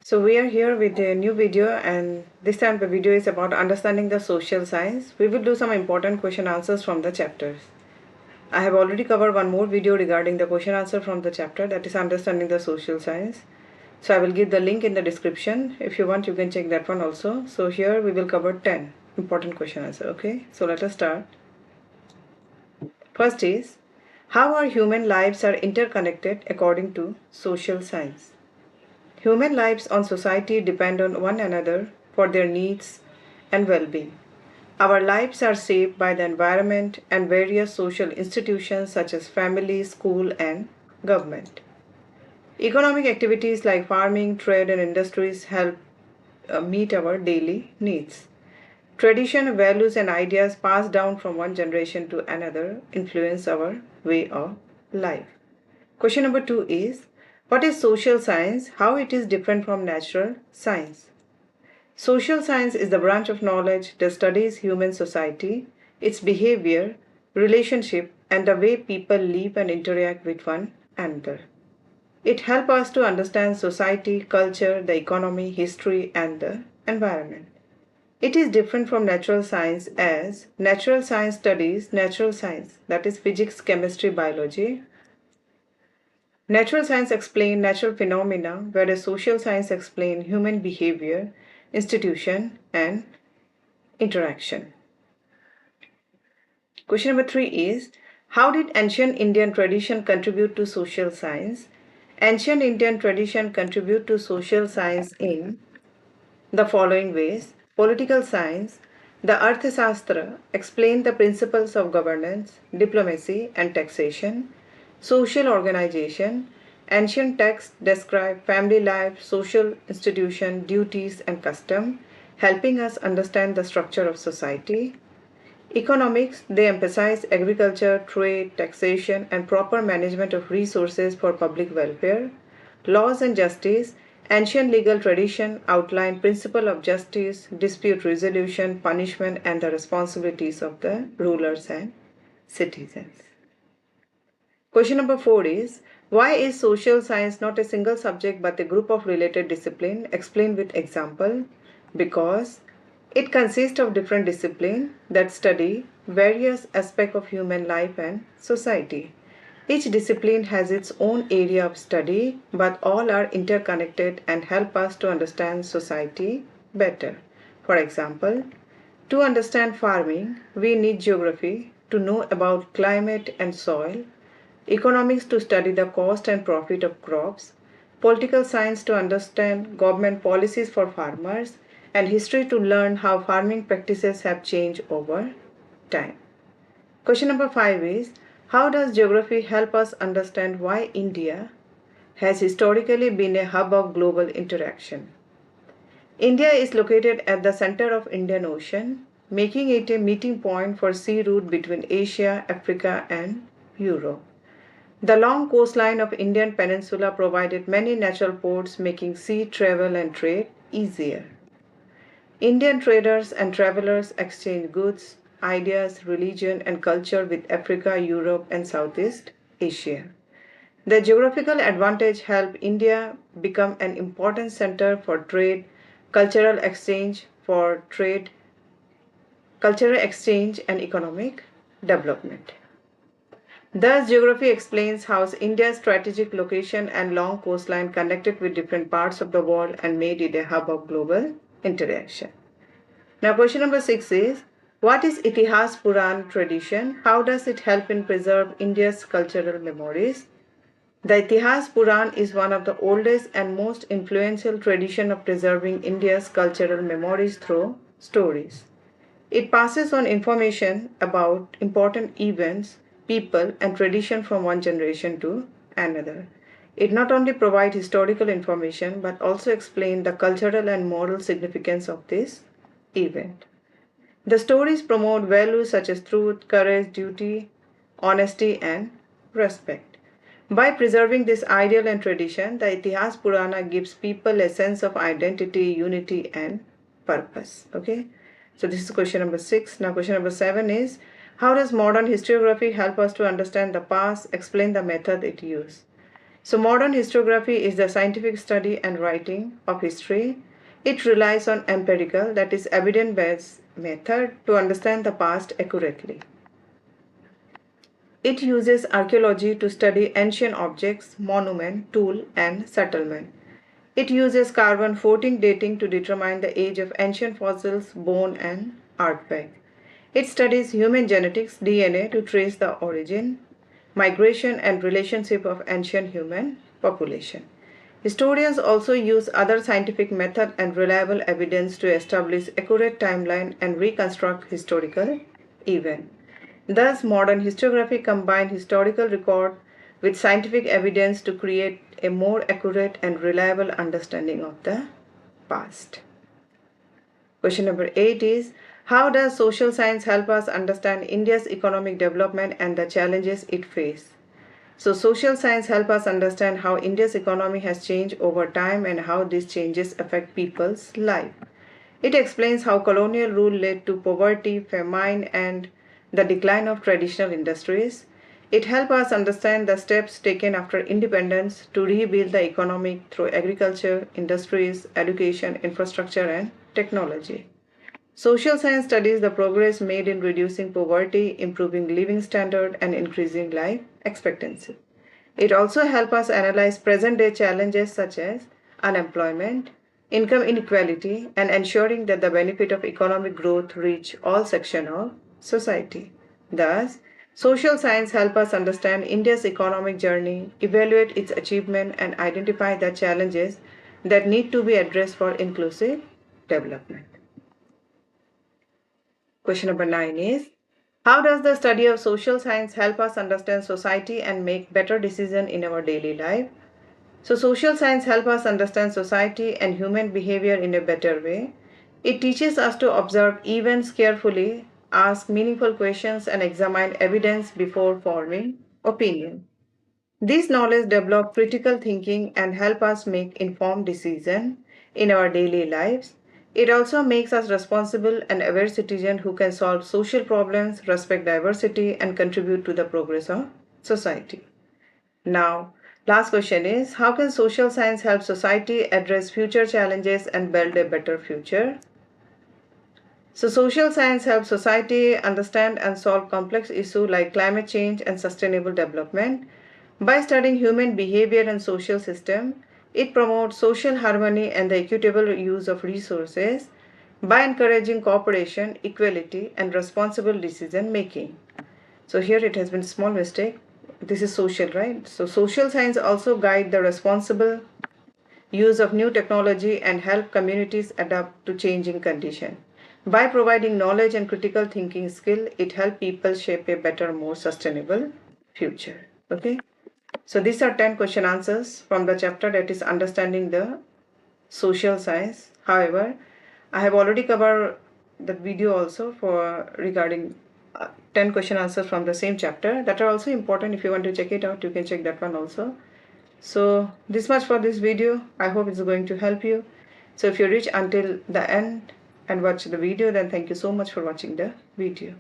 So we are here with a new video, and this time the video is about understanding the social science. We will do some important question answers from the chapters. I have already covered one more video regarding the question answer from the chapter, that is understanding the social science. So I will give the link in the description. If you want, you can check that one also. So here we will cover 10 important question answer. Okay, so let us start. First is, how our human lives are interconnected according to social science. Human lives on society depend on one another for their needs and well-being. Our lives are shaped by the environment and various social institutions such as family, school, and government. Economic activities like farming, trade, and industries help meet our daily needs. Tradition, values, and ideas passed down from one generation to another influence our way of life. Question number 2 is, what is social science? How it is different from natural science? Social science is the branch of knowledge that studies human society, its behavior, relationship, and the way people live and interact with one another. It helps us to understand society, culture, the economy, history, and the environment. It is different from natural science as natural science studies natural science, that is physics, chemistry, biology. Natural science explains natural phenomena, whereas social science explains human behavior, institution, and interaction. Question number 3 is, how did ancient Indian tradition contribute to social science? Ancient Indian tradition contribute to social science in the following ways. Political science, the Arthashastra explain the principles of governance, diplomacy, and taxation. Social organization, ancient texts describe family life, social institution, duties, and custom, helping us understand the structure of society. Economics, they emphasize agriculture, trade, taxation, and proper management of resources for public welfare. Laws and justice, ancient legal tradition outline principle of justice, dispute resolution, punishment, and the responsibilities of the rulers and citizens. Question number 4 is, why is social science not a single subject but a group of related disciplines? Explain with example. Because it consists of different disciplines that study various aspects of human life and society. Each discipline has its own area of study, but all are interconnected and help us to understand society better. For example, to understand farming, we need geography to know about climate and soil, economics to study the cost and profit of crops, political science to understand government policies for farmers, and history to learn how farming practices have changed over time. Question number 5 is, how does geography help us understand why India has historically been a hub of global interaction? India is located at the center of Indian Ocean, making it a meeting point for sea route between Asia, Africa, and Europe. The long coastline of Indian peninsula provided many natural ports, making sea travel and trade easier. Indian traders and travelers exchanged goods, ideas, religion, and culture with Africa, Europe, and Southeast Asia. The geographical advantage helped India become an important center for trade, cultural exchange for trade, cultural exchange, and economic development. Thus, geography explains how India's strategic location and long coastline connected with different parts of the world and made it a hub of global interaction. Now, question number 6 is, what is Itihas Puran tradition? How does it help in preserve India's cultural memories? The Itihas Puran is one of the oldest and most influential tradition of preserving India's cultural memories through stories. It passes on information about important events, people, and tradition from one generation to another. It not only provides historical information but also explains the cultural and moral significance of this event. The stories promote values such as truth, courage, duty, honesty, and respect. By preserving this ideal and tradition, the Itihas Purana gives people a sense of identity, unity, and purpose. Okay, so this is question number 6. Now, question number 7 is, how does modern historiography help us to understand the past? Explain the method it used. So modern historiography is the scientific study and writing of history. It relies on empirical, that is evidence-based method to understand the past accurately. It uses archaeology to study ancient objects, monument, tool, and settlement. It uses carbon-14 dating to determine the age of ancient fossils, bone, and artifact. It studies human genetics, DNA, to trace the origin, migration, and relationship of ancient human population. Historians also use other scientific method and reliable evidence to establish accurate timeline and reconstruct historical events. Thus, modern historiography combines historical record with scientific evidence to create a more accurate and reliable understanding of the past. Question number 8 is, how does social science help us understand India's economic development and the challenges it faces? So social science help us understand how India's economy has changed over time and how these changes affect people's life. It explains how colonial rule led to poverty, famine, and the decline of traditional industries. It helps us understand the steps taken after independence to rebuild the economy through agriculture, industries, education, infrastructure, and technology. Social science studies the progress made in reducing poverty, improving living standard, and increasing life expectancy. It also helps us analyze present-day challenges such as unemployment, income inequality, and ensuring that the benefit of economic growth reach all sections of society. Thus, social science helps us understand India's economic journey, evaluate its achievement, and identify the challenges that need to be addressed for inclusive development. Question number 9 is, how does the study of social science help us understand society and make better decisions in our daily life? So social science helps us understand society and human behavior in a better way. It teaches us to observe events carefully, ask meaningful questions, and examine evidence before forming opinion. This knowledge develops critical thinking and help us make informed decisions in our daily lives. It also makes us responsible and aware citizens who can solve social problems, respect diversity, and contribute to the progress of society. Now, last question is, how can social science help society address future challenges and build a better future? So social science helps society understand and solve complex issues like climate change and sustainable development. By studying human behavior and social system, it promotes social harmony and the equitable use of resources by encouraging cooperation, equality, and responsible decision making. So here it has been small mistake. This is social, right? So social science also guide the responsible use of new technology and help communities adapt to changing conditions. By providing knowledge and critical thinking skill, it helps people shape a better, more sustainable future. Okay. So these are 10 question answers from the chapter that is understanding the social science. However, I have already covered the video also for regarding 10 question answers from the same chapter that are also important. If you want to check it out, you can check that one also. So this much for this video. I hope it's going to help you. So if you reach until the end and watch the video, then thank you so much for watching the video.